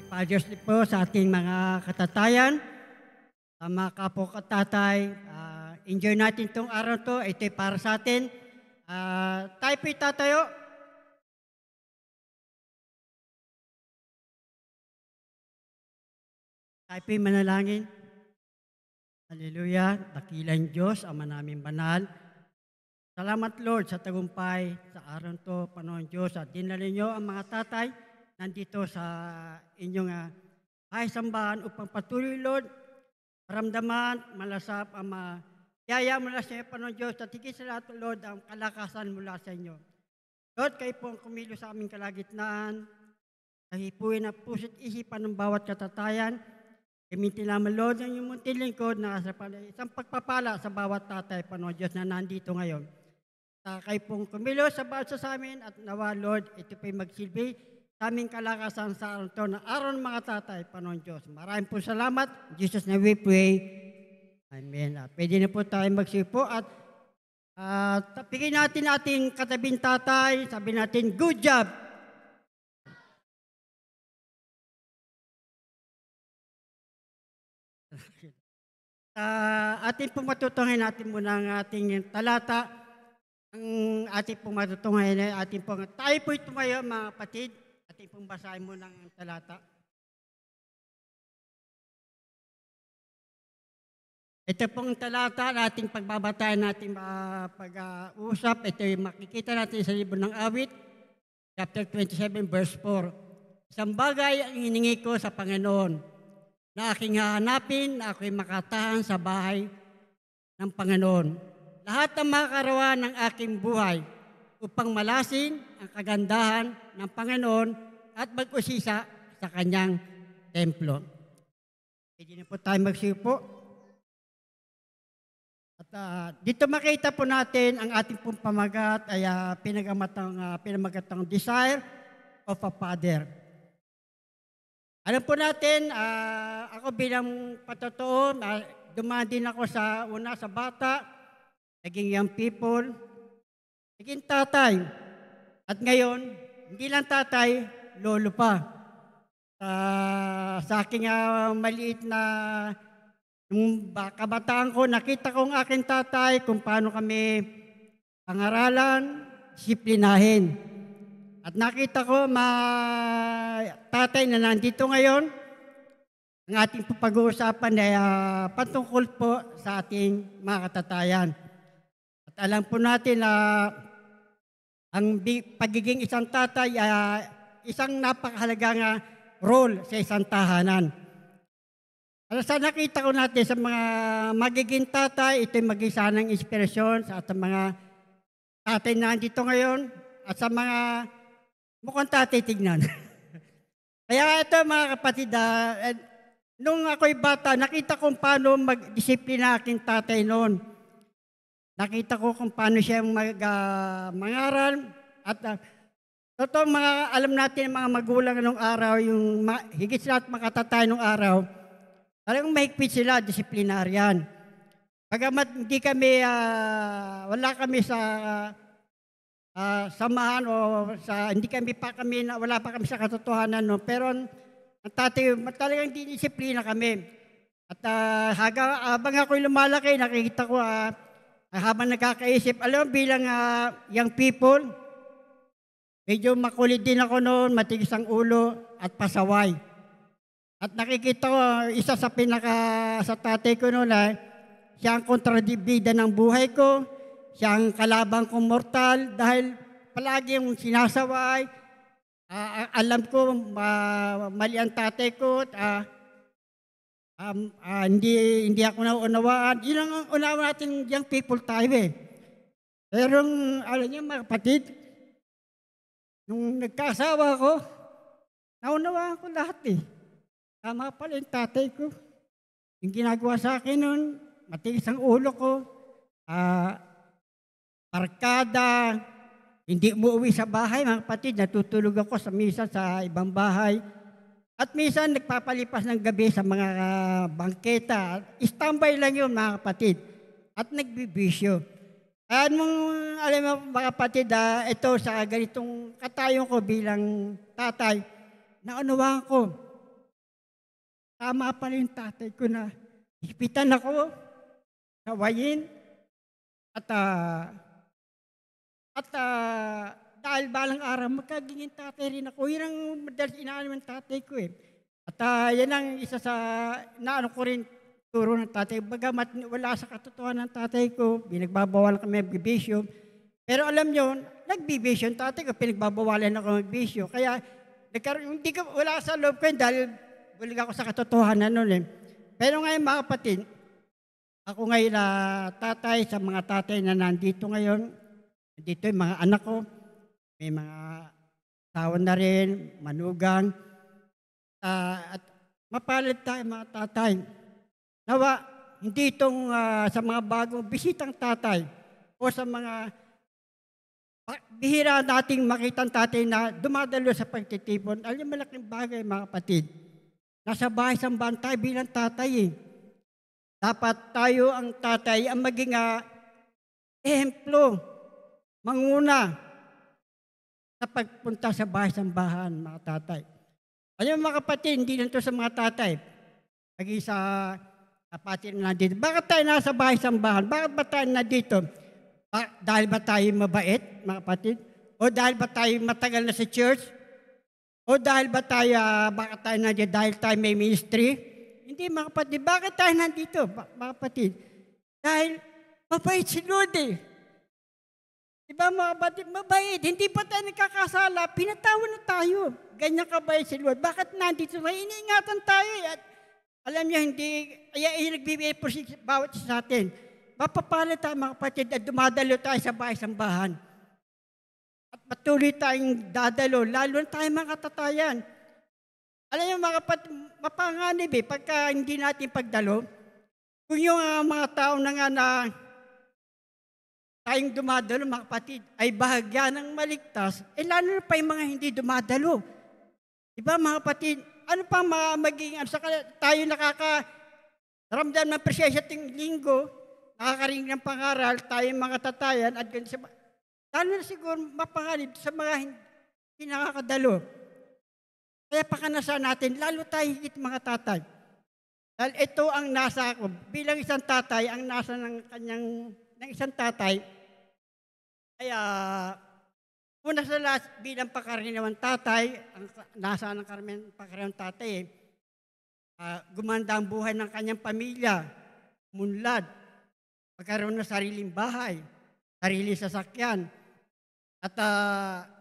Fathers Day po sa ating mga katatayan, sa mga kapwa katatay. Enjoy natin itong araw to. Ito'y para sa atin. Tayo po'y tatayo. Tayo po'y manalangin. Hallelujah. Dakilang Diyos, Ama namin banal. Salamat Lord sa tagumpay sa araw to, Panginoon Diyos. At dinala niyo ang mga tatay nandito sa inyong bahay sambahan upang patuloy, Lord, maramdaman, malasap ang yaya mula sa inyo, Panginoon Diyos, at higit sa lahat, Lord, ang kalakasan mula sa inyo. Lord, kayo po ang kumilo sa aming kalagitnaan, nahipuin ang puso't isipan ng bawat katatayan, gamitin naman, Lord, ang iyong munting lingkod na isang pagpapala sa bawat tatay, Panginoon Diyos, na nandito ngayon. Kayo pong kumilo sa bawat sa amin at nawa, Lord, ito po'y magsilbi sa aming kalakasan sa araw ito na araw ng mga tatay, Panginoon Diyos. Maraming po salamat. In Jesus' name we pray. Amen. Pwede na po tayo magsipo at tapigin natin ating katabing tatay. Sabi natin, good job. Ating pong matutungin natin muna ang ating talata. Ang ating pong matutungin ay ating pong tayo po'y tumayo, mga kapatid. Ating pong basahin mo ng talata. Ito pong talata na ating pagbabatayan natin pag-uusap. Ito yung makikita natin sa libro ng Awit, chapter 27, verse 4. Isang bagay ang hiningi ko sa Panginoon, na aking hahanapin, na ako'y makatahan sa bahay ng Panginoon. Lahat ng mga karawan ng aking buhay, upang malasin ang kagandahan ng Panginoon at mag-usisa sa kanyang templo. Pwede na po tayo magsipo. At dito makita po natin ang ating pong pamagat ay pinamagatang desire of a father. Alam po natin, ako bilang patotoo, dumaan din ako sa bata, naging young people, naging tatay. At ngayon, hindi lang tatay, lolo pa. Sa aking maliit na nung kabataan ko, nakita ko ang aking tatay kung paano kami pangaralan, disiplinahin. At nakita ko tatay na nandito ngayon, ang ating pag-uusapan ay patungkol po sa ating mga katatayan. At alam po natin na ang pagiging isang tatay ay isang napakahalagang role sa isang tahanan. Sa nakita ko natin sa mga magiging tatay, ito'y mag-isa ng inspirasyon sa ating mga tatay na nandito ngayon at sa mga mukhang tatay tignan. Kaya ito mga kapatid, nung ako'y bata, nakita kong paano mag-disiplina aking tatay noon. Nakita ko kung paano siya mangaral at Totoo mga alam natin mga magulang nung araw, yung higit sa lahat mga tatay nung araw, talagang mahigpit sila, disiplinaryan. Bagamat hindi kami, wala kami sa samahan o sa hindi kami pa kami na wala pa kami sa katotohanan, no, pero ang tatay talagang disiplina kami. At habang ako'y lumalaki, nakikita ko habang nagkakaisip, alam mo bilang young people, medyo makulit din ako noon, matigas ang ulo at pasaway. At nakikita ko, isa sa sa tatay ko noon ay siya ang kontradibida ng buhay ko, siya ang kalabang kong mortal dahil palagi yung sinasaway. Alam ko, mali ang tatay ko at hindi ako naunawaan. Yun ang unawa natin young people tayo eh. Pero alam niyo mga kapatid, nung nagkasawa ko, naunawaan ko lahat eh. Tama pala yung tatay ko. Yung ginagawa sa akin noon, matigas ang ulo ko, barkada, hindi umuwi sa bahay, mga kapatid, natutulog ako sa misa sa ibang bahay. At minsan nagpapalipas ng gabi sa mga bangketa. Standby lang yun, mga kapatid. At nagbibisyo. At alam mo, mga kapatid, ito sa ganitong katayon ko bilang tatay, naunawaan ko, tama pa rin tatay ko na hipitan ako, kawayin, at dahil balang araw, magkagingin tatay rin ako. Yun ang madalas inaalam ng tatay ko eh. At yan ang isa sa naano ko rin turo ng tatay. Bagamat wala sa katotohanan ng tatay ko, pinagbabawal kami magbibisyo. Pero alam nyo, nagbibisyo ang tatay ko, pinagbabawalan ako magbisyo. Kaya hindi ko, wala sa loob ko yun dahil bulig ako sa katotohanan nun eh. Pero ngayon mga kapatid, ako ngayon tatay sa mga tatay na nandito ngayon, dito yung mga anak ko, may mga asawa na rin, manugang, at mapalad tayo mga tatay. Nawa, hindi itong sa mga bagong bisitang tatay o sa mga bihira nating makitang tatay na dumadalo sa pagtitipon. Alam niyo, malaking bagay mga kapatid. Nasa bahay sambahan tayo bilang tatay eh. Dapat tayo ang tatay ang maging ehemplo, manguna sa pagpunta sa bahay-sambahan, mga tatay. Alam mo mga kapatid, hindi lang ito sa mga tatay. Pag-i sa kapatid na nandito. Bakit tayo nasa bahay-sambahan? Bakit ba tayo nandito? Dahil ba tayo mabait, mga kapatid? O dahil ba tayo matagal na sa church? O dahil ba tayo, bakit tayo nandito? Dahil tayo may ministry? Hindi, mga kapatid. Bakit tayo nandito, mga kapatid? Dahil mabait si Lord eh. Diba mga kapatid, mabait. Hindi pa tayo nagkakasala, pinatawan na tayo. Ganyan kabait si Lord. Bakit nandito? May iniingatan tayo eh. At alam niyo, hindi, nagbibigay po bawat sa atin. Mapapala tayo mga kapatid at dumadalo tayo sa bahay-sambahan. At patuloy tayong dadalo, lalo na tayo mga katatayan. Alam niyo mga kapatid, mapanganib eh, pagka hindi natin pagdalo, kung yung mga tao na nga na tayong dumadalo, mga kapatid, ay bahagya ng maligtas, lalo na pa yung mga hindi dumadalo. Diba mga kapatid, ano pa magiging, tayo nakakaramdam ng presensya ting linggo, nakakarinig ng pangaral, tayo mga tatayan, at lalo na siguro mapanganib sa mga hindi nakakadalo. Kaya pakanasan natin, lalo tayo higit mga tatay. Dahil ito ang nasa ako, bilang isang tatay, ang nasa ng isang tatay, kaya una sa lahat, bilang pakaraniwang tatay, ang nasa ng pakaraniwang tatay, gumanda ang buhay ng kanyang pamilya, munlad, magkaroon ng sariling bahay, sariling sasakyan, at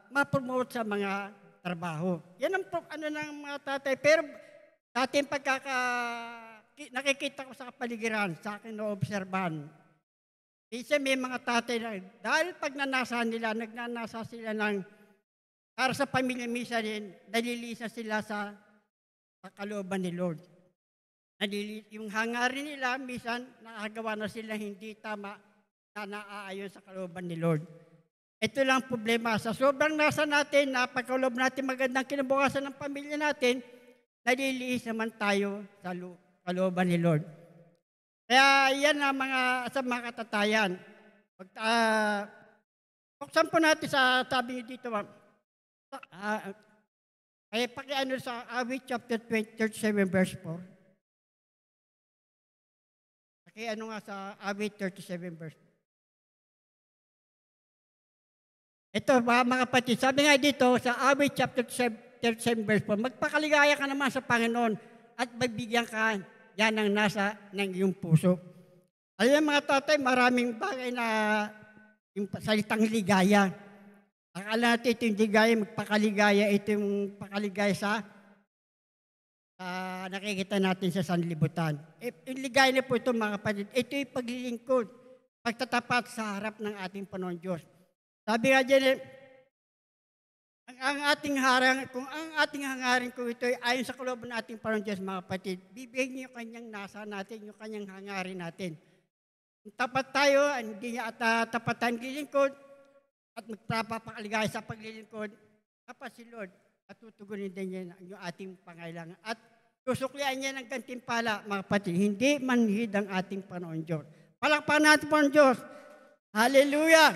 ma-promote sa mga trabaho. Yan ang ng mga tatay. Pero dati nakikita ko sa kapaligiran, sa akin na-obserbahan, isa may mga tatay na, dahil pag nagnanasa sila ng, para sa pamilya misa din, nalilisa sila sa kalooban ni Lord. Yung hangarin nila, minsan nakagawa na sila hindi tama na naaayon sa kalooban ni Lord. Ito lang problema. Sa sobrang nasa natin, napagkalob natin magandang kinabukasan ng pamilya natin, naliliis naman tayo sa kalooban ni Lord. Kaya yan ang mga katatayan. Buksan po natin sa sabi niyo dito, ma'am. Ay pakiano sa Awit chapter 37 verse 4. Pakiano nga sa Awit 37 verse 4. Ito mga kapatid, sabi nga dito sa Awit chapter 37 verse 4, magpakaligaya ka naman sa Panginoon at magbigyan ka yan ng nasa ng iyong puso. Alam mga tatay, maraming bagay na yung salitang ligaya. Akala natin ito yung ligaya, magpakaligaya, ito yung pakaligaya sa nakikita natin sa sanlibutan. Yung ligaya na po ito mga kapatid, ito yung paglilingkod, pagtatapat sa harap ng ating Panginoon Diyos. Sabi nga dyan, kung ang ating hangarin kung ito ay ayon sa kalooban ng ating Panginoon Diyos, mga kapatid, bibigyan niyo yung kanyang nasa natin, yung kanyang hangarin natin. Kung tapat tayo, hindi niya tapat tayong lilingkod at magpapakaligaya sa paglilingkod, tapat si Lord at tutugunin din niya yung ating pangailangan. At susuklian niya ng gantimpala, mga kapatid, hindi manhid ang ating Panginoon Diyos. Palakpakan natin Panginoon Diyos. Hallelujah!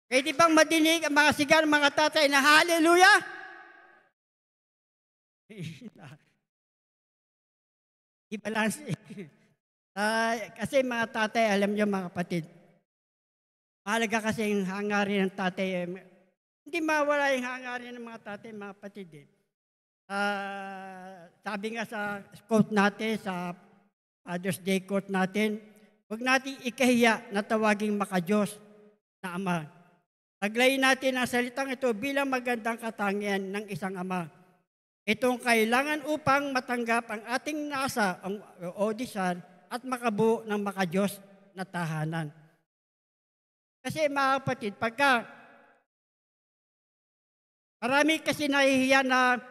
Pwede bang madinig ang mga sigaw ng mga tatay na hallelujah? I-balance. Kasi mga tatay, alam niyo mga kapatid, mahalaga kasi yung hangarin ng tatay. Hindi mawala yung hangarin ng mga tatay, mga kapatid. Sabi nga sa quote natin, sa Father's Day quote natin, huwag natin ikahiya na tawaging makadiyos na Ama. Taglayin natin ang salitang ito bilang magandang katangian ng isang ama. Itong kailangan upang matanggap ang ating nasa, ang audition, at makabuo ng makadiyos na tahanan. Kasi mga kapatid, pagka marami kasi nahihiya na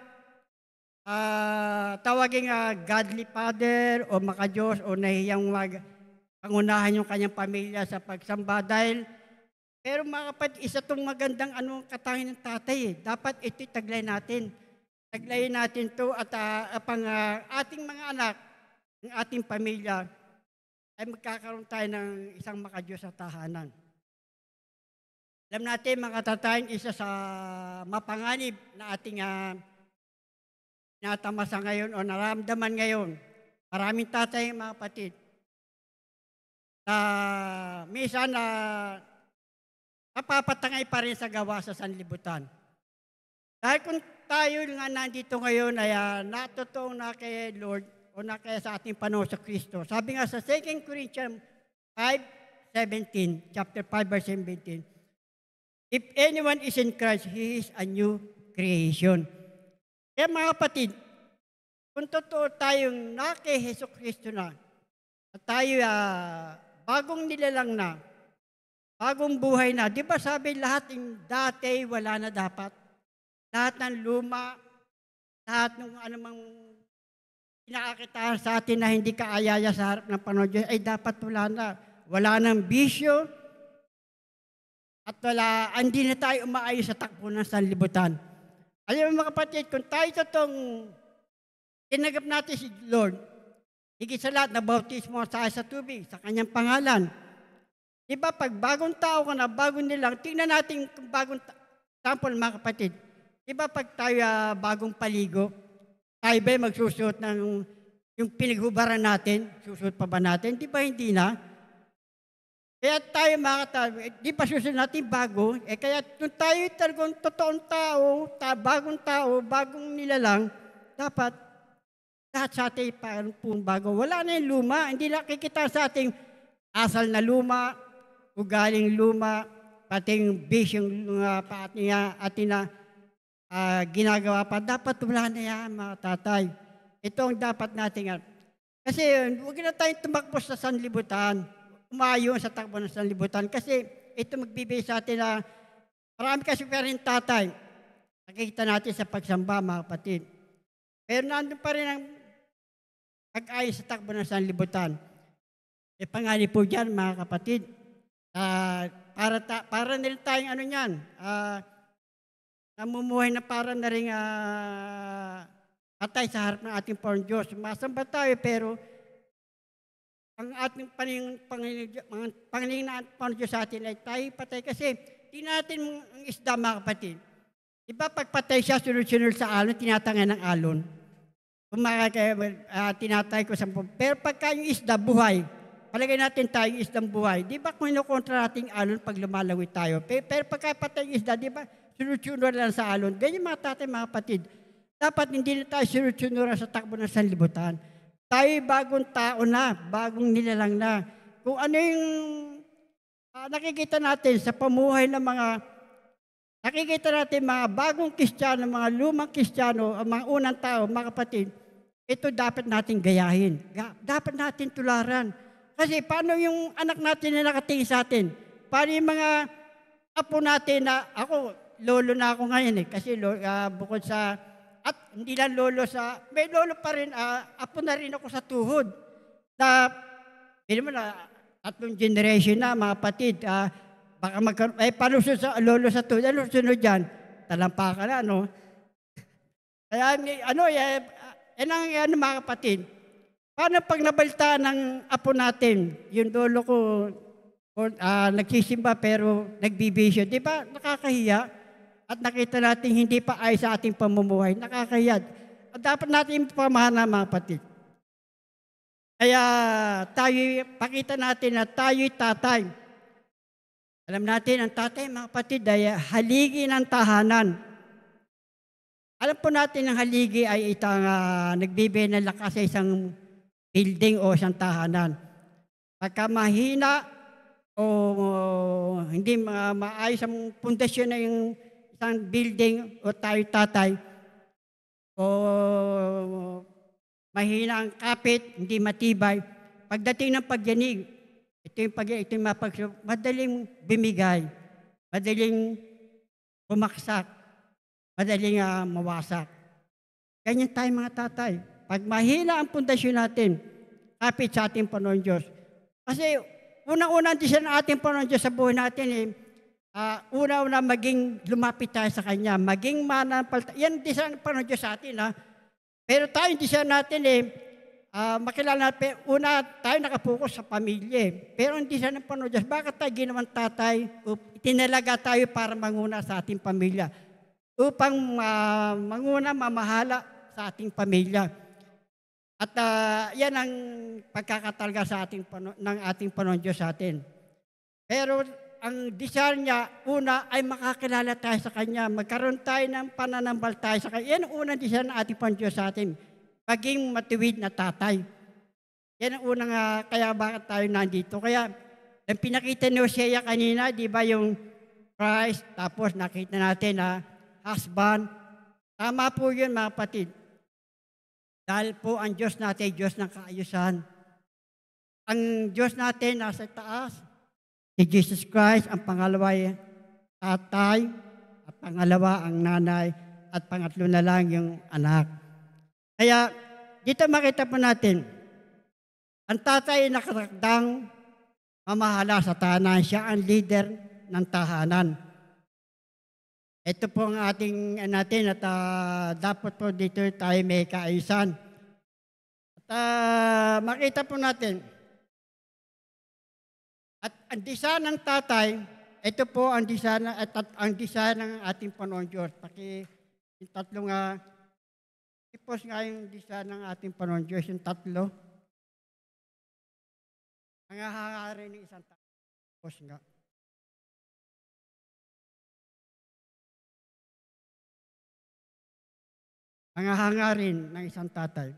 tawaging godly father o makadiyos o nahihiyang pangunahan yung kanyang pamilya sa pagsamba dahil pero mga kapatid, isa itong magandang katangian ng tatay. Dapat ito taglay natin. Taglayin natin ito at ating mga anak, ng ating pamilya, ay magkakaroon tayo ng isang makadiyos sa tahanan. Alam natin mga tatay, isa sa mapanganib na ating natamasa ngayon o naramdaman ngayon. Maraming tatay mga kapatid na minsan napapatangay pa rin sa gawa sa sanlibutan. Dahil kung tayo nga nandito ngayon ay natutuong na kay Lord o na kaya sa ating Panginoon sa Kristo. Sabi nga sa 2 Corinthians 5:17, chapter 5 verse 17, if anyone is in Christ, he is a new creation. Kaya mga kapatid, kung totoo tayong na kay Hesus Kristo na, at tayo bagong nilalang na, bagong buhay na. Di ba sabi lahat yung dati wala na dapat? Lahat ng luma, lahat ng anumang pinakakitahan sa atin na hindi kaayaya sa harap ng Panginoon Diyos, ay dapat wala na. Wala ng bisyo at hindi na tayo umaayon sa takbo ng sanlibutan. Alam mo mga kapatid, kung tayo totoong tinagap natin si Lord, higit sa lahat na bautismo sa tubig, sa kanyang pangalan. Diba pag bagong tao ka na, bagong nilang, tingnan natin kung bagong sample mga kapatid. Diba pag tayo bagong paligo, tayo ba magsusuot ng yung pinaghubaran natin, susuot pa ba natin? Diba hindi na? Kaya tayo mga tao, di pa susunod natin bago, kaya kung tayo talagang totoong tao, bagong nilalang, dapat lahat sa atin parang pong bago. Wala na yung luma, hindi nakikita sa ating asal na luma, ugaling luma, pati yung bisyong ating ginagawa pa. Dapat wala na yan mga tatay. Ito ang dapat natin. Kasi huwag na tayong tumakbo sa sanlibutan. Umayon sa takbo ng sanlibutan kasi ito magbibigay sa atin na marami kasi pa rin tatay. Nakikita natin sa pagsamba mga kapatid. Pero nandun pa rin ang pag-ayon sa takbo ng sanlibutan. Pangali po dyan mga kapatid, para na rin tayong ano niyan, namumuhay na para na rin patay sa harap ng ating Panginoon Diyos. Masamba tayo pero ang ating Panginoon na Panginoon Diyos sa atin ay tayo patay kasi di natin ang isda mga kapatid. Iba pagpatay siya, sunod-sunod sa alon, tinatangay ng alon. Kung tinatay ko sa pero pagka yung isda buhay, palagay natin tayo yung isdang buhay. Di ba kung inukontra natin alon pag lumalawit tayo? Pero pagka patay yung isda, di ba sunod-sunod lang sa alon? Ganyan mga tatay, mga kapatid. Dapat hindi na tayo sunod-sunod sa takbo ng sanlibutan. Tayo bagong tao na, bagong nilalang na. Kung ano yung nakikita natin sa pamuhay ng nakikita natin mga bagong Kristiyano, mga lumang Kristiyano, ang mga unang tao, mga kapatid, ito dapat natin gayahin. Dapat natin tularan. Kasi paano yung anak natin na nakatingin sa atin? Paano yung mga apo natin na, ako, lolo na ako ngayon kasi bukod sa, at hindi lang lolo may lolo pa rin, apo na rin ako sa tuhod. Hindi mo na, 3 generation na, mga kapatid, baka palusod sa lolo sa tuhod. Ano sunod dyan? Talampakan na, ano? Kaya, yan ang mga kapatid. Paano pag nabalita ng apo natin, yung lolo ko, nagsisimba pero nagbibisyo, di ba nakakahiya? At nakita natin hindi pa ay sa ating pamumuhay, nakakahiya. At dapat natin pamahalaan mga kapatid. Kaya pakita natin na tayo'y tatay. Alam natin, ang tatay mga kapatid ay haligi ng tahanan. Alam po natin ang haligi ay nagbibigay ng lakas sa isang building o isang tahanan. Pagka mahina o hindi maayos ang pundasyon na yung isang building o tayo tatay o mahina ang kapit, hindi matibay, pagdating ng pagyanig, ito yung madaling bumigay, madaling bumaksak, madaling mawasak. Ganyan tayo mga tatay. Pag mahina ang pundasyon natin, kapit sa ating Panginoon Diyos. Kasi unang-unang desisyon ng ating Panginoon Diyos sa buhay natin una-una maging lumapit tayo sa Kanya, maging manampalataya. Yan desisyon ng Panginoon Diyos sa atin. Pero tayo desisyon natin makilala natin, una tayo nakapokus sa pamilya. Pero ang desisyon ng Panginoon Diyos, bakit tayo ginawang tatay? Itinalaga tayo para manguna sa ating pamilya. Upang manguna, mamahala sa ating pamilya. At yan ang pagkakatalga ng ating Panginoon Diyos sa atin. Pero ang desire niya, una ay makakilala tayo sa Kanya, magkaroon tayo ng pananambalataya sa Kanya. Yan ang unang desire ng ating Panginoon Diyos sa atin, paging matuwid na tatay. Yan ang unang, kaya bakit tayo nandito. Kaya, ang pinakita ni Hosea kanina, di ba yung Christ, tapos nakita natin na husband. Tama po yun mga kapatid. Dahil po ang Diyos natin, Diyos ng kaayusan. Ang Diyos natin nasa taas, si Jesus Christ, ang pangalawa ay tatay, at pangalawa ang nanay, at pangatlo na lang yung anak. Kaya dito makita po natin, ang tatay ay nakatakdang mamahala sa tahanan. Siya ang leader ng tahanan. Ito po ang ating natin at dapat po dito tayo may kaayusan. At makita po natin, at ang design ng tatay, ito po ang design ng ating Panginoon Diyos. Yung tatlong, ipos nga yung design ng ating Panginoon Diyos, yung tatlo. Ang hangarin ng isang tatay. Ipos nga. Ang hangarin ng isang tatay.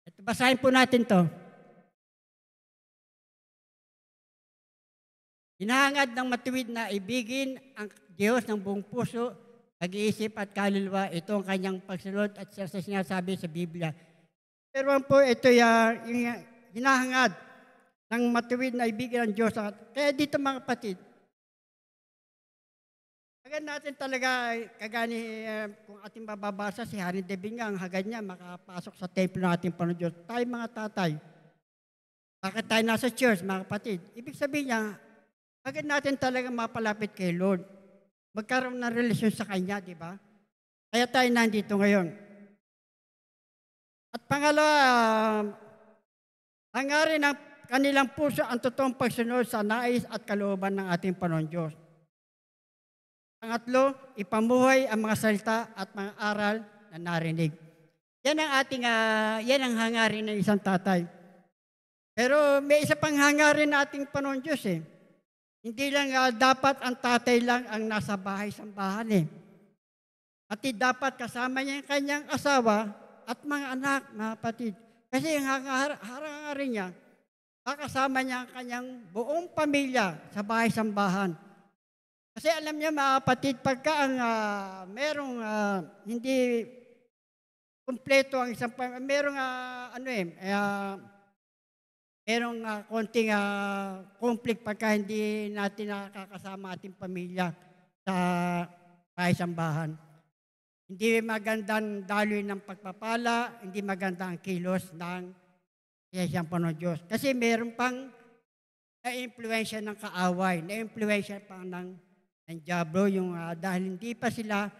Ito, basahin po natin to. Hinahangad ng matuwid na ibigin ang Diyos ng buong puso, pag-iisip at kaluluwa. Ito ang kanyang pagsunod at siya sa sinasabi sa Biblia. Pero po ito yung hinahangad ng matuwid na ibigin ang Diyos. Kaya dito mga kapatid, hagad natin talaga, kagani kung ating mababasa si Hari David nga, ang hagad niya makapasok sa templo ng ating Panginoon Diyos. Tayo mga tatay, Bakit tayo nasa church, mga kapatid? Ibig sabihin niya, agad natin talaga mapalapit kay Lord. Magkaroon ng relasyon sa Kanya, di ba? Kaya tayo nandito ngayon. At pangalawa, hangarin ng kanilang puso ang totoong pagsunod sa nais at kalooban ng ating Panginoon Diyos. Pangatlo, ipamuhay ang mga salita at mga aral na narinig. Yan ang yan ang hangarin ng isang tatay. Pero may isa pang hangarin ng ating Panginoon Diyos eh. Hindi lang dapat ang tatay lang ang nasa bahay-sambahan eh. Pati dapat kasama niya ang kanyang asawa at mga anak, mga kapatid. Kasi ang hangarin niya, kasama niya ang kanyang buong pamilya sa bahay-sambahan. Kasi alam niya, mga kapatid, pagka ang merong hindi kumpleto ang isang pamilya, merong merong konting conflict pagka hindi natin nakakasama ating pamilya sa bahay-sambahan. Hindi magandang daloy ng pagpapala, hindi magandang kilos ng siyang Panginoon Diyos. Kasi meron pang na-influensya ng kaaway, na-influensya pang ng diablo, yung dahil hindi pa sila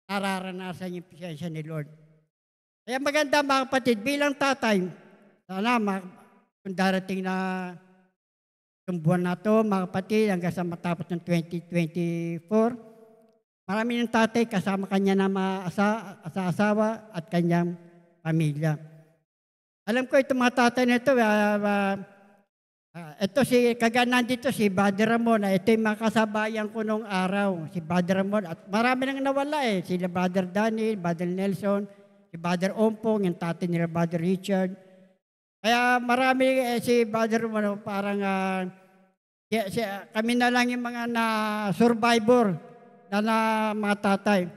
nararanasan yung presensya ni Lord. Kaya maganda, mga kapatid, bilang tatay, sana kung darating na yung buwan na ito, mga kapatid, hanggang sa matapos ng 2024, marami ng tatay kasama kanya na asawa at kanyang pamilya. Alam ko itong mga tatay na ito, ito nandito si Brother Ramon, ito yung mga kasabayan ko nung araw, si Brother Ramon, at marami nang nawala eh, sila Brother Daniel, Brother Nelson, si Brother Ompong, yung tatay nila Brother Richard. Kaya marami si Brother Ramon, parang kami na lang yung mga survivor na mga tatay.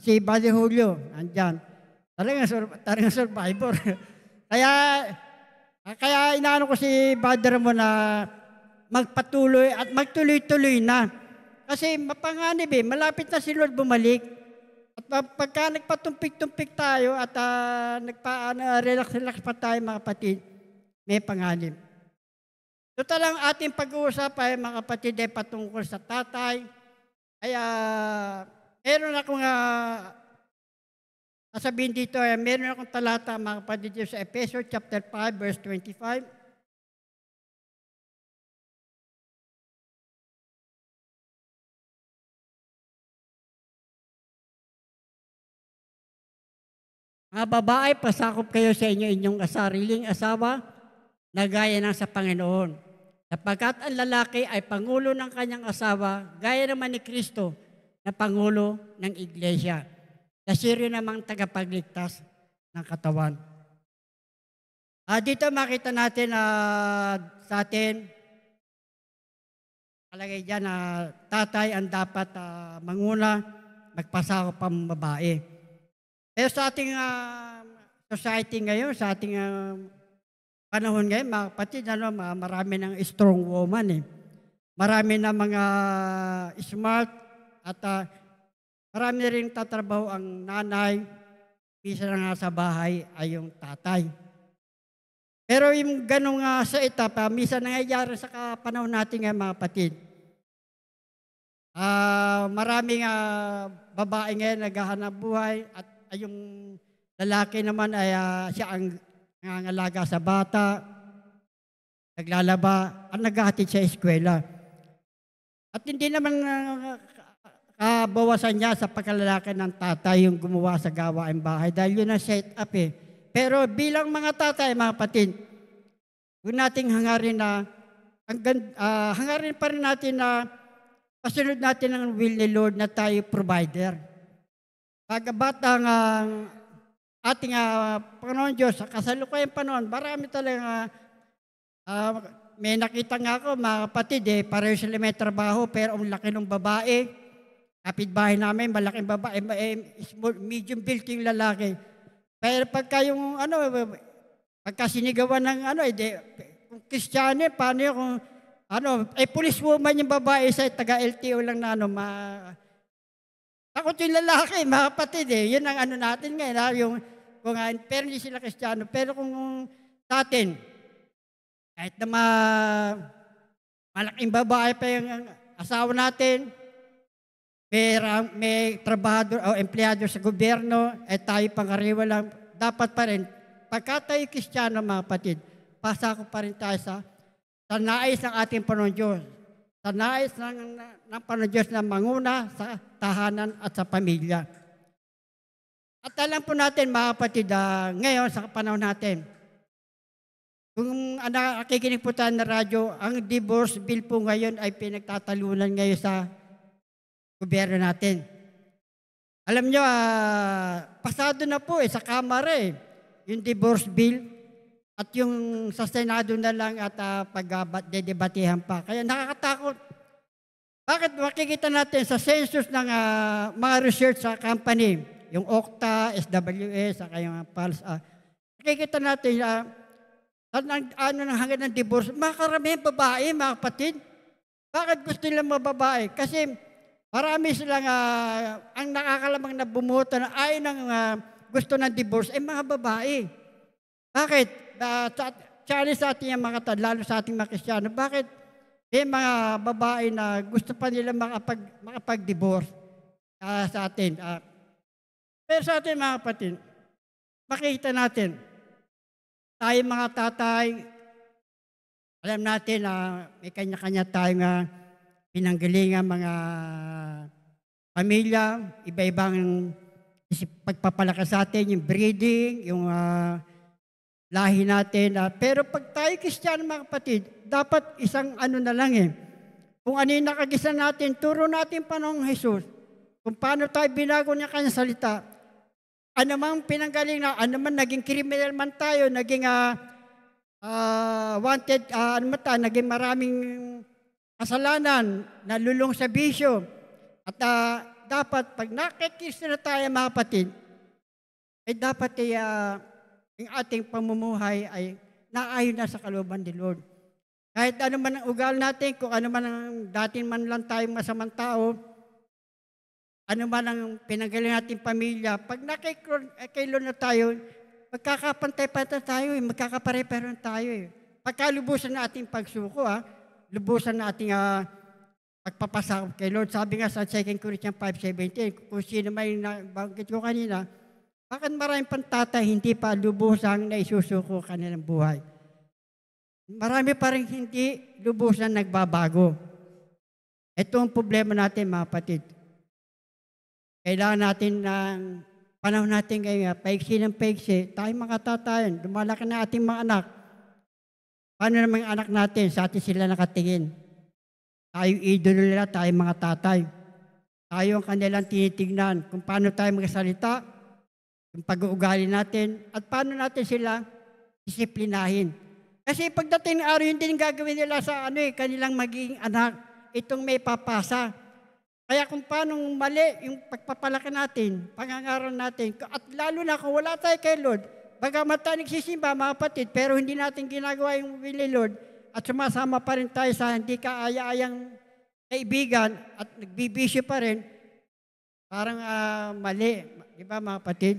Si Brother Julio, andyan. Talagang survivor. Kaya inaano ko si Brother mo na magpatuloy at magtuloy-tuloy na. Kasi mapanganib malapit na si Lord bumalik. At pagka nagpatumpik-tumpik tayo at relax-relax pa tayo, mga kapatid, may panganib. Total lang ating pag-uusap ay, mga kapatid, ay patungkol sa tatay. Kaya meron akong sasabihin dito, meron akong talata, mga kapatid, sa Ephesians chapter 5, verse 25. Mga babae, pasakop kayo sa inyong sariling asawa na gaya ng sa Panginoon. Sapagkat ang lalaki ay pangulo ng kanyang asawa, gaya naman ni Kristo na pangulo ng iglesia. Kasi rin namang tagapagligtas ng katawan. Dito makita natin sa atin, kalagay dyan na tatay ang dapat manguna, magpasakop ang babae. Pero sa ating society ngayon, sa ating panahon ngayon, mga kapatid, marami ng strong woman. Marami na mga smart at marami rin tatrabaho ang nanay. Bisa na nga sa bahay ay yung tatay. Pero yung ganong sa etapa, misa nangyayari sa panahon natin ngayon, mga kapatid. Maraming babae ngayon naghahanap buhay at yung lalaki naman ay siya ang nangangalaga sa bata, naglalaba, at naghahatid sa eskwela. At hindi naman kabawasan niya sa pagkalalaki ng tatay yung gumawa sa gawaing bahay dahil yun ang set up Pero bilang mga tatay, mga kapatid, huwag nating hangarin hangarin pa rin natin na pasunod natin ang will ni Lord na tayo provider. Pagkabat ang ating Panginoon Diyos, sa kasalukuyang panahon, marami talaga, may nakita nga ako, mga kapatid, pareho sila may trabaho, pero ang laki ng babae, kapitbahay namin, malaking babae, medium built yung lalaki. Pero pagka yung, pagka sinigawan ng, kung Kristiyano, paano yun, kung, police woman yung babae sa taga-LTO lang na, takot yung lalaki, mga kapatid Yun ang natin ngayon, pero hindi sila Kristiyano. Pero kung sa atin, Kahit na malaking babae pa yung asawa natin, may trabahador o empleyado sa gobyerno, tayo pangariwa lang, dapat pa rin, pagka tayo Kristiyano mga kapatid, pasako pa rin tayo sa nais ng ating Panginoon Diyos. Sa nais ng Panginoon Diyos na manguna sa tahanan at sa pamilya. At alam po natin mga kapatid, ngayon sa panahon natin, kung nakikinig po tayo na radyo, ang divorce bill po ngayon ay pinagtatalunan ngayon sa gobyerno natin. Alam nyo, pasado na po sa Kamara yung divorce bill at yung sa Senado na lang at pagdedebatehan pa. Kaya nakakatakot. Bakit makikita natin sa census ng mga research sa company, yung Okta, SWS, saka yung PALS, makikita natin hanggang ng divorce, makaramihan babae, mga kapatid. Bakit gusto nila mababae? Kasi marami silang, ang nakakalamang na bumuto na ay gusto ng divorce ay mga babae. Bakit? Challenge sa ating mga katad, lalo sa ating mga Kristiyano, bakit may mga babae na gusto pa nila makapag-divorce sa atin? Pero sa atin mga kapatid, makikita natin, tayo mga tatay, alam natin na may kanya-kanya tayong pinanggalingan mga pamilya, iba-ibang pagpapalakas sa atin, yung breeding, yung lahi natin. Pero pag tayo Kristiyano mga kapatid, dapat isang na lang Kung ano yung nakagisa natin, turo natin Panginoong Jesus. Kung paano tayo binago niya kanyang salita. Ano mang pinanggaling na, ano man naging criminal man tayo, naging wanted, naging maraming kasalanan, nalulong sa bisyo. At dapat, pag nakikis na tayo mga kapatid, dapat yung ating pamumuhay ay naayon na sa kalooban ni Lord. Kahit ano man ang ugal natin, kung ano man ang dati man lang tayong masamang tao, ano man ang pinanggaling nating pamilya, pag kay Lord na tayo, magkakapantay-pantay tayo, magkakapare-pero tayo. Pagkalubusan na ating pagsuko, lubusan na ating pagpapasakop kay Lord. Sabi nga sa 2 Corinthians 5:17, kung sino may nabanggit ko kanina, bakit maraming pantatay hindi pa lubusang na isusuko kanilang buhay? Marami pa rin hindi lubusang nagbabago. Ito ang problema natin mga kapatid. Kailangan natin ng panahon natin ngayon, paigsi ng paigsi, tayo mga tatayan, lumalaki na ating mga anak. Paano naman ang anak natin, sa atin sila nakatingin? Tayo idolo nila, tayo mga tatay. Tayo ang kanilang tinitignan kung paano tayo magsalita, yung pag-uugali natin, at paano natin sila disiplinahin. Kasi pagdating ng araw, yun din gagawin nila sa kanilang magiging anak, itong may papasa. Kaya kung paano mali yung pagpapalaki natin, pangangaral natin, at lalo na kung wala tayo kay Lord, bagamat tayo nagsisimba mga kapatid, pero hindi natin ginagawa yung will ni Lord, at sumasama pa rin tayo sa hindi kaaya-ayang kaibigan, at nagbibisyo pa rin, parang mali. Di ba mga kapatid?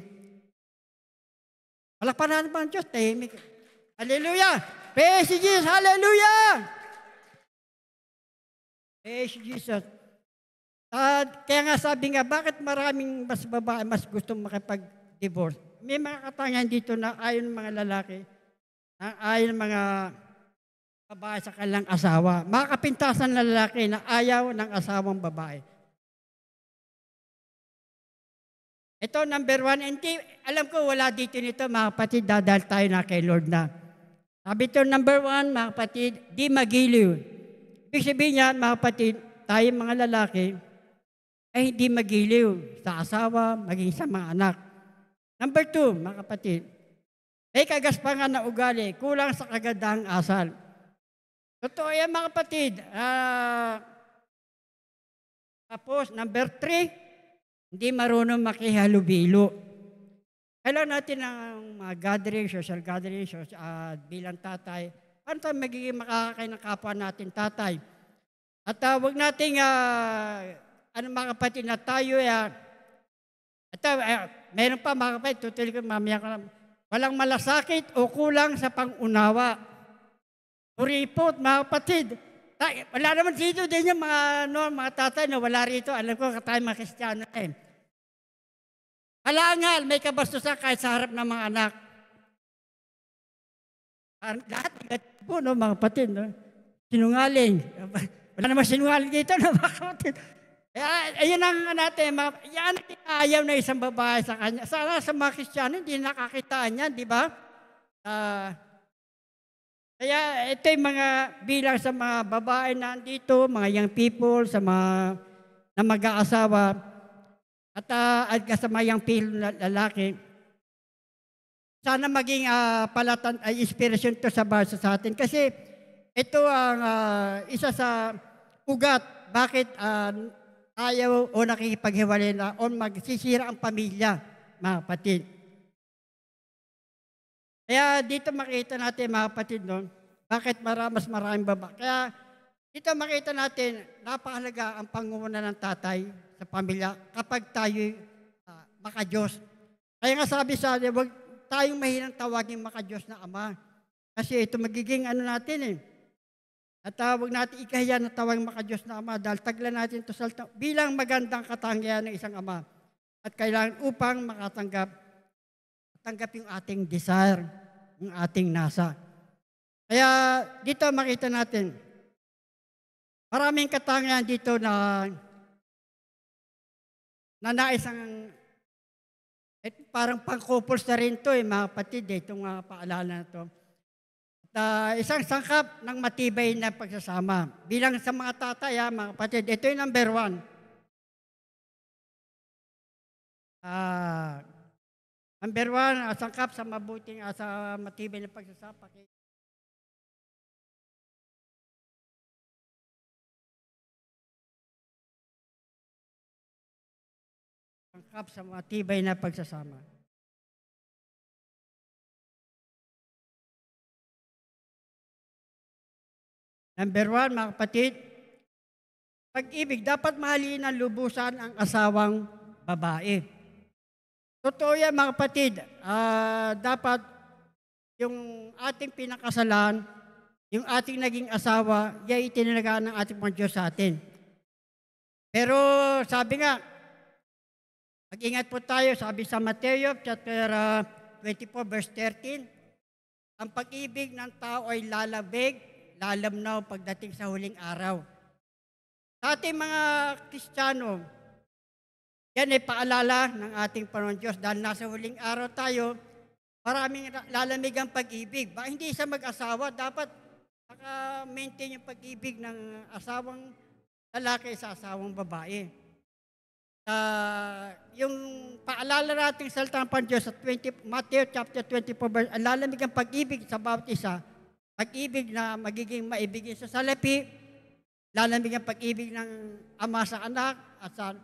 Palakparan naman ang Diyos, tahimik. Hallelujah! Praise Jesus! Hallelujah! Praise Jesus! Kaya nga sabi nga, bakit maraming mas babae mas gustong makipag-divorce? May mga katangian dito na ayaw ng mga lalaki, ayaw ng mga babae sa kanilang asawa. Mga kapintasan na lalaki na ayaw ng asawang babae. Ito, number 1, hindi, alam ko wala dito nito, mga kapatid, dahil tayo na kay Lord na. Sabi ito, number 1, mga kapatid, di magiliw. Ibig sabihin niya, mga kapatid, tayo mga lalaki, ay hindi magiliw sa asawa, maging sa mga anak. Number 2, mga kapatid, ay kagaspangan na ugali, kulang sa kagandahang asal. Totoo yan, mga kapatid. Tapos, number 3, hindi marunong makihalubilo. Kailangan natin ng mga gathering, social gathering, bilang tatay. Paano tayo magiging makakakain ng kapwa natin, tatay? At huwag nating, mga kapatid na tayo, meron pa mga kapatid, tutuloy ko mamaya ko na, walang malasakit o kulang sa pangunawa. Kuripot, mga kapatid. Wala naman dito din yung mga, no, mga tatay na wala rito. Alam ko, tayo mga Kristiyano na eh. Halangal, may kabastusan kahit sa harap ng mga anak. Lahat negatibo, no, mga kapatid. No? Sinungaling. Wala naman sinungaling dito, no, mga kapatid. Ayun ang natin, yan ang ayaw na isang babae sa kanya. Sana sa mga Kristiyano, hindi nakakitaan yan, di ba? Kaya ito yung mga bilang sa mga babae na nandito, mga young people, sa mga na mag-aasawa, at sa mga young people na lalaki. Sana maging inspiration to sa basa sa atin. Kasi ito ang isa sa ugat, bakit ayaw o nakikipaghiwalay na o magsisira ang pamilya, mga kapatid. Kaya dito makita natin, mga kapatid, no, bakit mas maraming baba. Kaya dito makita natin, napakahalaga ang pangunguna ng tatay sa pamilya kapag tayo maka-Diyos. Kaya nga sabi sa atin, huwag tayong mahinang tawagin maka-Diyos na Ama. Kasi ito magiging natin eh. At huwag natin ikahiya na tawagin maka-Diyos na Ama dahil taglan natin ito bilang magandang katangian ng isang Ama. At kailangan upang makatanggap yung ating desire, yung ating nasa. Kaya dito makita natin, maraming katangian dito na nais ang parang pang-couples na rin ito, mga kapatid, itong paalala na ito. Isang sangkap ng matibay na pagsasama. Bilang sa mga tatay, mga kapatid, ito yung number 1. Number 1, sangkap sa mabuting, sa matibay na pagsasama. Sangkap sa matibay na pagsasama. Number 1, mga kapatid, pag-ibig, dapat mahalin ng lubusan ang asawang babae. Totoo yan, mga kapatid. Dapat yung ating pinakasalan, yung ating naging asawa, yan itinalagaan ng ating mga Diyos sa atin. Pero sabi nga, mag-ingat po tayo, sabi sa Mateo chapter 24 verse 13, ang pag-ibig ng tao ay lalabig, lalamnaw pagdating sa huling araw. Sa ating mga Kristiyano, yan ay paalala ng ating Panginoon Diyos dahil nasa huling araw tayo, maraming lalamig ang pag-ibig. Hindi sa mag-asawa, dapat naka-maintain yung pag-ibig ng asawang lalaki sa asawang babae. Yung paalala nating salita ng Panginoon Diyos sa Matthew chapter 24 verse, lalamig ang pag-ibig sa bawat isa. Pag-ibig na magiging maibigin sa salapi, lalamig ang pag-ibig ng ama sa anak at sa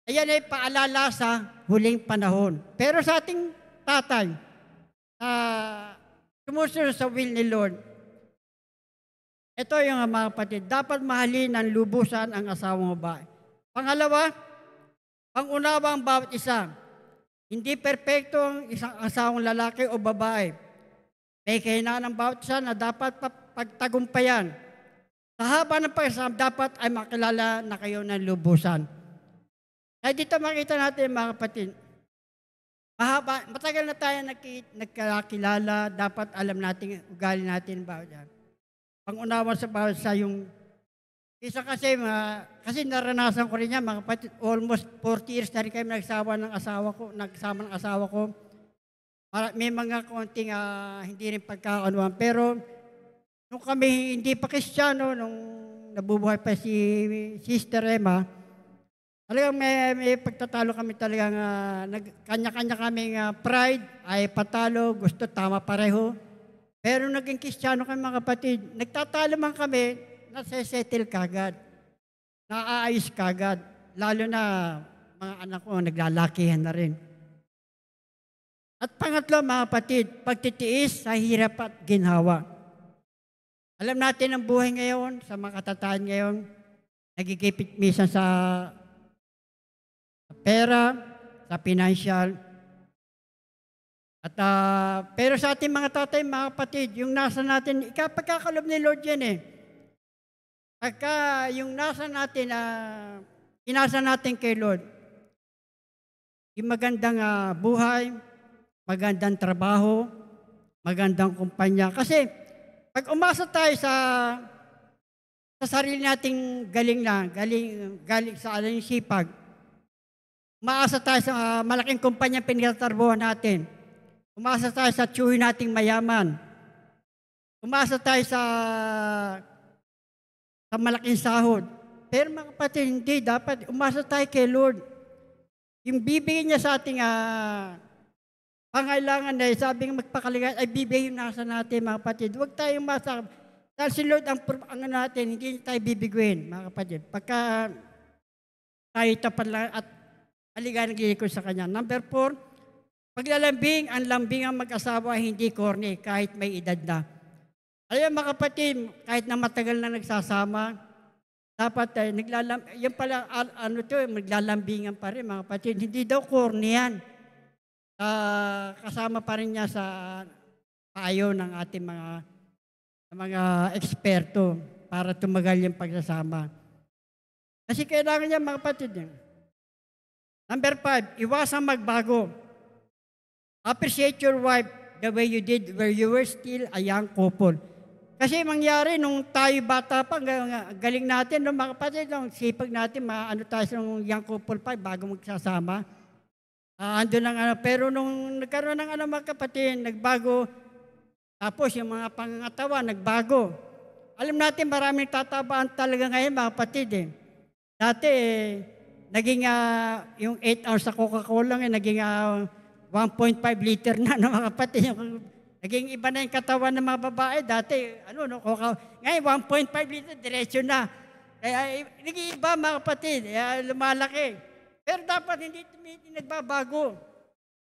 ayan ay paalala sa huling panahon. Pero sa ating tatay, sumusunod sa will ni Lord, ito yung mga kapatid, dapat mahalin ng lubusan ang asawang babae. Pangalawa, pangunawa ang bawat isa. Hindi perpekto ang isang asawang lalaki o babae. May kailangan ng bawat isa na dapat pagtagumpayan. Sa haba ng pagsasama, dapat ay makilala na kayo ng lubusan. Kaya dito makita natin, mga kapatid, matagal na tayo nagkakilala, dapat alam natin, ugali natin bawat yan. Pangunawa sa bawat sa yung isa kasi naranasan ko rin yan, mga kapatid, almost 40 years na rin kami nagsama ng asawa ko. May mga konting hindi rin pagkakaanuan, pero nung kami hindi pa Kristiyano, nung nabubuhay pa si Sister Emma, talagang may pagtatalo kami talagang kanya-kanya kaming pride ay patalo, gusto tama pareho. Pero naging Kristiyano kami, mga kapatid, nagtatalo man kami, nasa-settle kagad, naaayos kagad. Lalo na mga anak ko, naglalakihan na rin. At pangatlo, mga kapatid, pagtitiis sa hirap at ginhawa. Alam natin ang buhay ngayon, sa mga katataan ngayon, nagigipit minsan sa pera, sa financial. At pero sa ating mga tatay, mga kapatid, yung nasa natin, pagkakalob ni Lord yan eh. Pagka yung nasa natin, inasa natin kay Lord, yung magandang buhay, magandang trabaho, magandang kumpanya. Kasi pag umasa tayo sa sarili nating galing sa aling sipag, umaasa tayo sa malaking kumpanya pinagtatrabuhan natin. Umasa tayo sa tiyuhin nating mayaman. Umasa tayo sa malaking sahod. Pero mga kapatid, hindi. Dapat umasa tayo kay Lord. Yung bibigyan niya sa ating pangailangan na sabi ng magpakaligan ay bibigyan nasa natin mga kapatid. Huwag tayong umasa. Dahil si Lord ang natin, hindi tayo bibigyan mga kapatid. Pagka tayo tapat lang at aligan ko sa Kanya. Number 4, paglalambing, ang lambing ang mag-asawa, hindi corny, kahit may edad na. Alam mga kapatid, kahit na matagal na nagsasama, dapat yan pala, maglalambingan pa rin mga kapatid. Hindi daw corny yan. Kasama pa rin niya sa payo ng ating mga eksperto para tumagal yung pagsasama. Kasi kailangan niya mga kapatid. Number 5, iwasang magbago. Appreciate your wife the way you did where you were still a young couple. Kasi mangyari nung tayo bata pa, galing natin, no, mga kapatid, nung sipag natin, maano tayo sa young couple pa bago magsasama. Ando lang, pero nung nagkaroon ng mga kapatid, nagbago, tapos yung mga pangangatawa, nagbago. Alam natin, maraming tatabaan talaga ngayon, mga kapatid. Dati, naging yung 8 ounce sa Coca-Cola, naging 1.5 liter na ng mga kapatid. Naging iba na yung katawan ng mga babae. Dati, ngayon 1.5 liter, diretso na. Kaya naging iba mga kapatid, lumalaki. Pero dapat hindi nagbabago.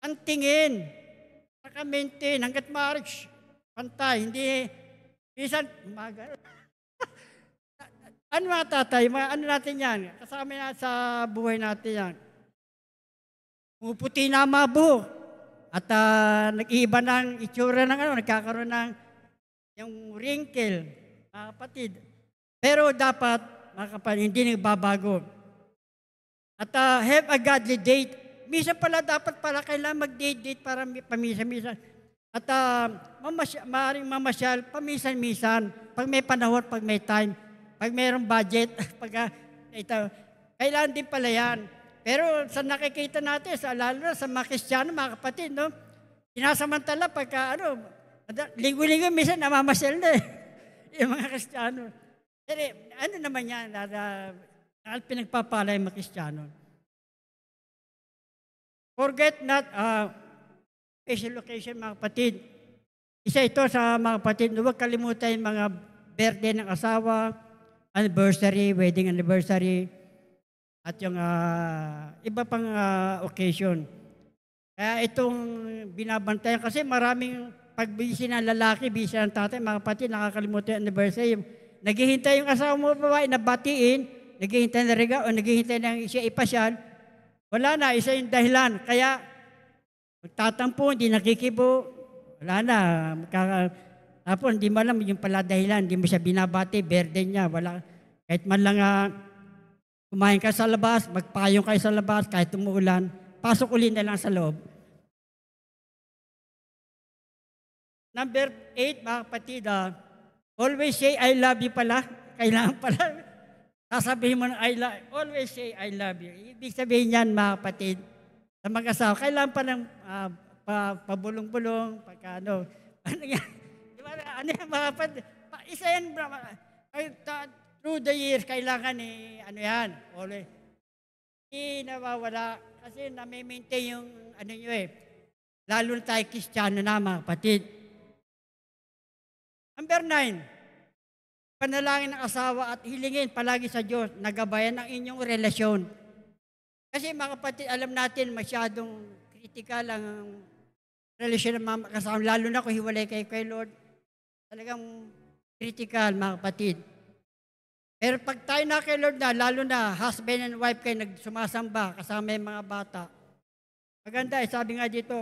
Ang tingin, naka-maintain, hanggat marriage, pantay, hindi, minsan, ano mga tatay, ano natin yan? Kasama na sa buhay natin yan. Pumuputi na mga buhok. At nag-iiba ng itsura ng nagkakaroon ng yung wrinkle, mga kapatid. Pero dapat, mga kapatid, hindi nagbabago. At have a godly date. Misa pala, dapat pala kailangan mag-date para pamisa-misa. At maaaring mamasyal, pamisan-misan. Pag may panahon, pag may time, pag mayroong budget, kailangan din pala yan. Pero sa nakikita natin, lalo na sa mga Kristiyano, mga kapatid, no? Sinasamantala pagka, linggo-linggo, minsan namamasyal na yung mga Kristiyano. Pero ano naman yan, pinagpapala yung mga Kristiyano. Forget not, special occasion, mga kapatid. Isa ito sa mga kapatid, huwag kalimutan yung mga birthday ng asawa, anniversary, wedding anniversary, at yung iba pang occasion. Kaya itong binabantayan, kasi maraming pagbisi ng lalaki, bisi ng tatay, mga kapatid, nakakalimutan yung anniversary. Naghihintay yung asawa mo babae na batiin, naghihintay na regalo, o naghihintay na siya ipasyal, wala na, isa yung dahilan. Kaya magtatampo, hindi nakikibo, wala na. Tapos hindi mo alam yung pala dahilan, hindi mo siya binabati, birthday niya, wala. Kahit man lang kumain ka sa labas, magpayong kayo sa labas, kahit umuulan, pasok uli na lang sa loob. Number 8, mga kapatid, always say, I love you pala. Kailangan pala. Sasabihin mo na, always say, I love you. Ibig sabihin yan, mga kapatid, sa mag-asawa, kailangan pa ng pabulong-bulong, ano yan? Ano yan, mga kapatid? Isa yan, through the years, kailangan yan, always. Hindi nawawala, kasi nami-maintain yung, lalo na tayo Kristiyano na, mga kapatid. Number 9, panalangin ng asawa at hilingin palagi sa Diyos, nagabayan ang inyong relasyon. Kasi mga kapatid, alam natin, masyadong kritikal ang relasyon ng mga kasama, lalo na kung hiwalay kayo kay Lord. Talagang kritikal, mga kapatid. Pero pag tayo na kay Lord na, lalo na husband and wife kayo nagsumasamba kasama yung mga bata. Maganda, sabi nga dito,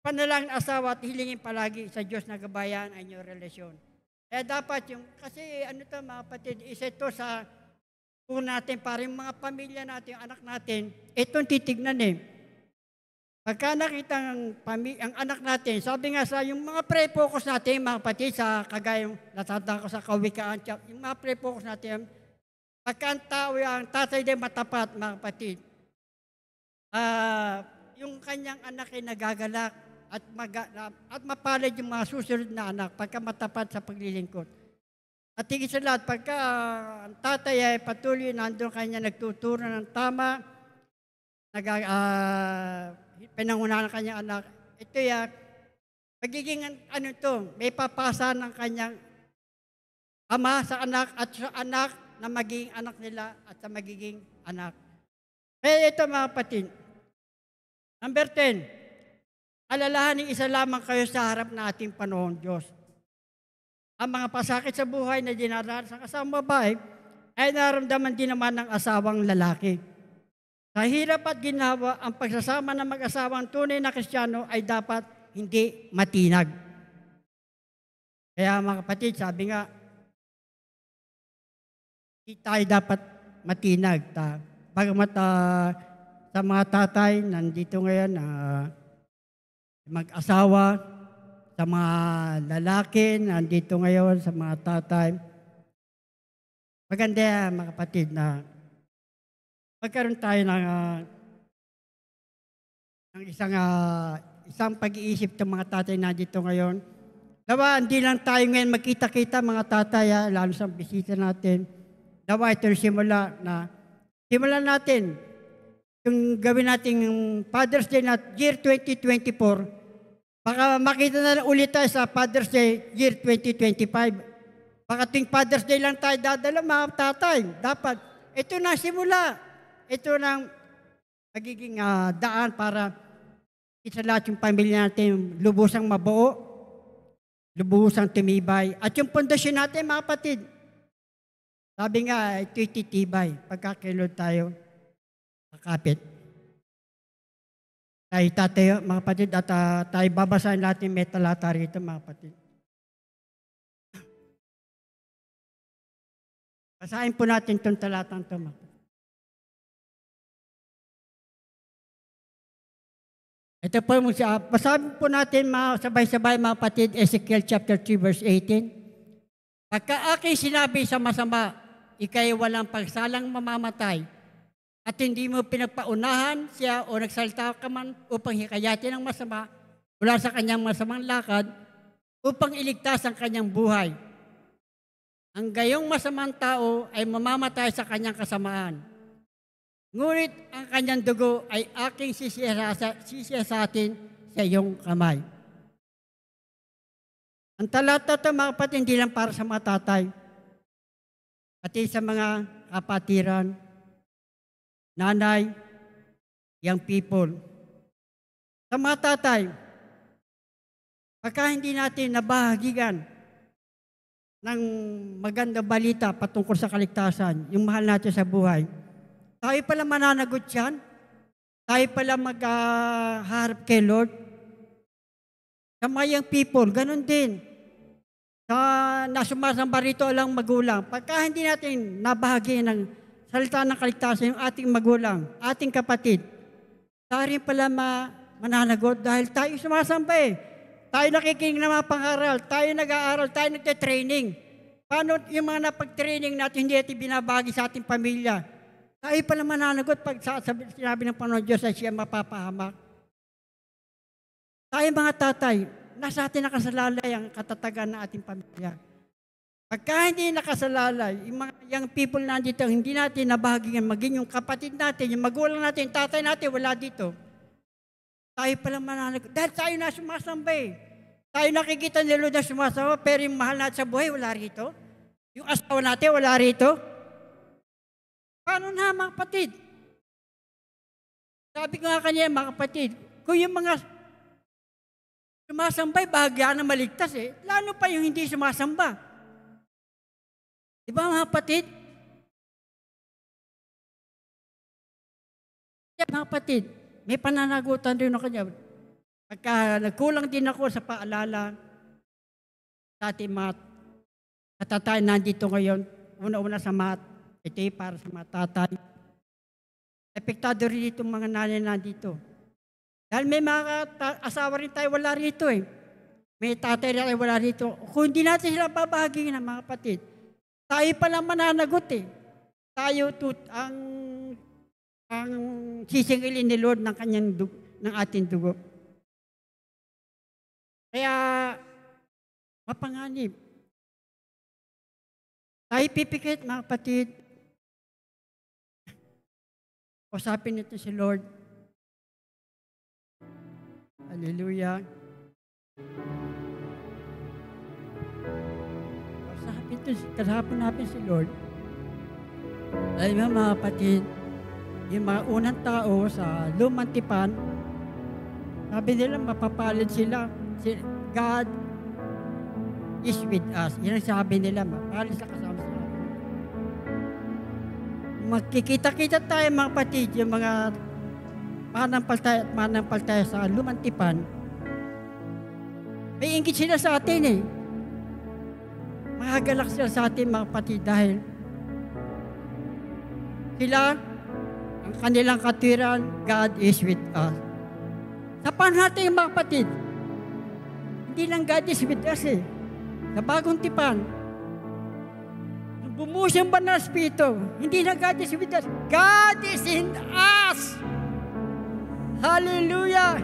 panalangin asawa at hilingin palagi sa Diyos na gabayan ang inyong relasyon. Kaya dapat yung, kasi ano to mga kapatid, isa ito sa kung natin, para yung mga pamilya natin, yung anak natin, itong titignan eh. Pagka nakita ang anak natin, sabi nga sa yung mga pre-focus natin, mga kapatid, sa kagayong natanda ko sa kawikaan, yung mga pre-focus natin, pagka ang tao, ang tatay din matapat, mga kapatid, yung kanyang anak ay nagagalak at mapalad yung mga susunod na anak pagka matapat sa paglilingkod. At higit sa lahat, pagka ang tatay ay patuloy nandun kanya nagtuturo ng tama, pinangunahan ng kanyang anak, ito magiging ano to, may papasa ng kanyang ama sa anak at sa anak na magiging anak nila at sa magiging anak. Kaya ito mga kapatid. Number 10, alalahanin isa lamang kayo sa harap na ating Panginoong Diyos. Ang mga pasakit sa buhay na dinaranas ng asawang babae ay naramdaman din naman ng asawang lalaki. Sa hirap at ginhawa, ang pagsasama ng mag-asawang tunay na Kristiyano ay dapat hindi matinag. Kaya mga kapatid, sabi nga, hindi tayo dapat matinag. Bagamat sa mga tatay, nandito ngayon, mag-asawa, sa mga lalaki, nandito ngayon, sa mga tatay. Maganda mga kapatid na magkaroon tayo ng isang pag-iisip ng mga tatay nandito ngayon. Dawa, hindi lang tayo ngayon magkita-kita mga tatay, lalo sa bisita natin. Dawa, ito simulan natin yung gawin natin yung Father's Day na year 2024. Baka makita na ulit tayo sa Father's Day year 2025. Baka tuwing Father's Day lang tayo dadala mga tatay. Dapat, ito na simula. Ito na magiging daan para sa lahat yung pamilya natin lubusang mabuo, lubusang tumibay. At yung pundasyon natin mga kapatid, sabi nga, ito'y titibay pagkakilod tayo kakapit. Tayo tatayo, mga kapatid, at tayo babasahin natin may talata rito, mga kapatid. Basahin po natin itong talatang ito, mga kapatid. Ito po, basahin po natin sabay-sabay, mga kapatid, Ezekiel chapter 3, verse 18. Pagka aking sinabi sa masama, ikay walang pagsalang mamamatay, at hindi mo pinagpaunahan siya o nagsalita ka man upang hikayatin ang masama mula sa kanyang masamang lakad upang iligtas ang kanyang buhay. Ang gayong masamang tao ay mamamatay sa kanyang kasamaan. Ngunit ang kanyang dugo ay aking sisiyasatin sa iyong kamay. Ang talata ito, mga kapatid, hindi lang para sa mga tatay, pati sa mga kapatiran, nanay, young people. Sa mga tatay, pagka hindi natin nabahagigan ng magandang balita patungkol sa kaligtasan, yung mahal natin sa buhay, tayo pala mananagot yan, tayo pala magharap kay Lord. Sa mga young people, ganun din. Na sumasamba rito alang magulang, pagka hindi natin nabahagi ng salita ng kaligtasan yung ating magulang, ating kapatid, tayo rin pala mananagot dahil tayo sumasamba eh. Tayo nakikinig ng mga pangaral, tayo nag-aaral, tayo nagte-training. Paano yung mga napag-training natin hindi natin binabagi sa ating pamilya? Tayo pala mananagot pag sinabi ng Panginoon Diyos ay siya mapapahamak. Tayo mga tatay, nasa atin nakasalalay ang katatagan ng ating pamilya. Pagka hindi nakasalalay, yung mga young people nandito, hindi natin nabahagihan, maging yung kapatid natin, yung magulang natin, tatay natin, wala dito. Tayo palang mananagot. Dahil tayo na sumasamba eh. Tayo nakikita ni Lord na sumasamba, pero yung mahal natin sa buhay, wala rito. Yung asawa natin, wala rito. Paano na mga kapatid? Sabi ko nga kanina, mga kapatid, kung yung mga sumasambay, bahagya na maligtas eh. Lalo pa yung hindi sumasamba. Diba mga kapatid? Mga kapatid, may pananagutan rin ako kanya. Pagka nagkulang din ako sa paalala sa ating mga katatay nandito ngayon, una-una sa mga para sa mga tatay. Epektado rin itong mga nanay nandito. Dahil may mga asawa rin tayo wala rito eh. May tatay rin tayo wala rito. Kung hindi natin sila babahagi ng mga kapatid, tayo pala mananagot eh. Tayo ang sisingilin ni Lord ng ng ating dugo. Kaya mapanganib. Tayo pipikit mga kapatid. Usapin nito si Lord. Hallelujah. Kasapin natin si Lord. Ay mga kapatid, yung mga unang tao sa lumang tipan, sabi nila mapapalad sila. God is with us. Yan ang sabi nila, mapalad sa kasama sa atin. Magkikita-kita tayo mga kapatid, yung mga manampalataya sa lumang tipan. May inggit sila sa atin eh. Mahagalak sila sa atin mga kapatid dahil sila, ang kanilang katwiran, God is with us. Sa panahon natin mga kapatid, hindi lang God is with us eh. Sa bagong tipan, nung bumuhos yung banal na Espiritu, hindi na God is with us. God is in us! Hallelujah!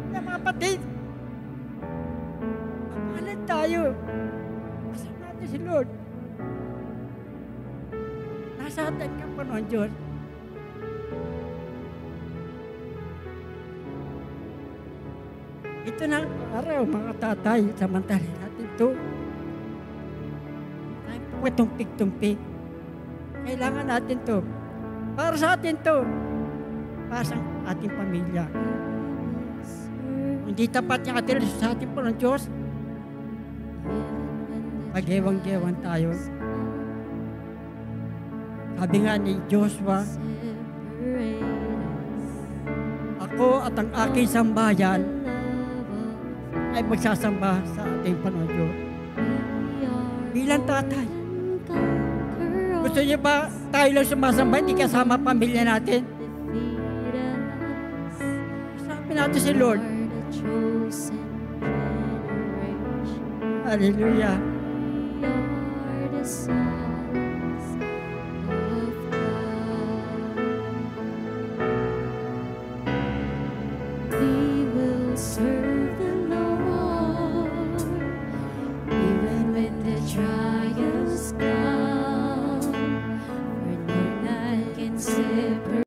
Mga kapatid, mapalad tayo. Kasama natin si Lord. Nasa atin ka pa noon, Diyos. Ito na araw, mga tatay, samantalin natin ito. Tayo po tumpik-tumpik. Kailangan natin ito. Para sa atin ito. Para sa ating pamilya. Hindi tapat yung atin sa atin po ng Diyos. Pag-ewang-gewang tayo. Sabi nga ni Joshua, ako at ang aking sambayan ay magsasamba sa ating Panginoon. Bilang tatay. Gusto niyo ba tayo lang sumasamba, hindi kasama pamilya natin? Sabi natin si Lord. Hallelujah. Trials come, for no night can separate.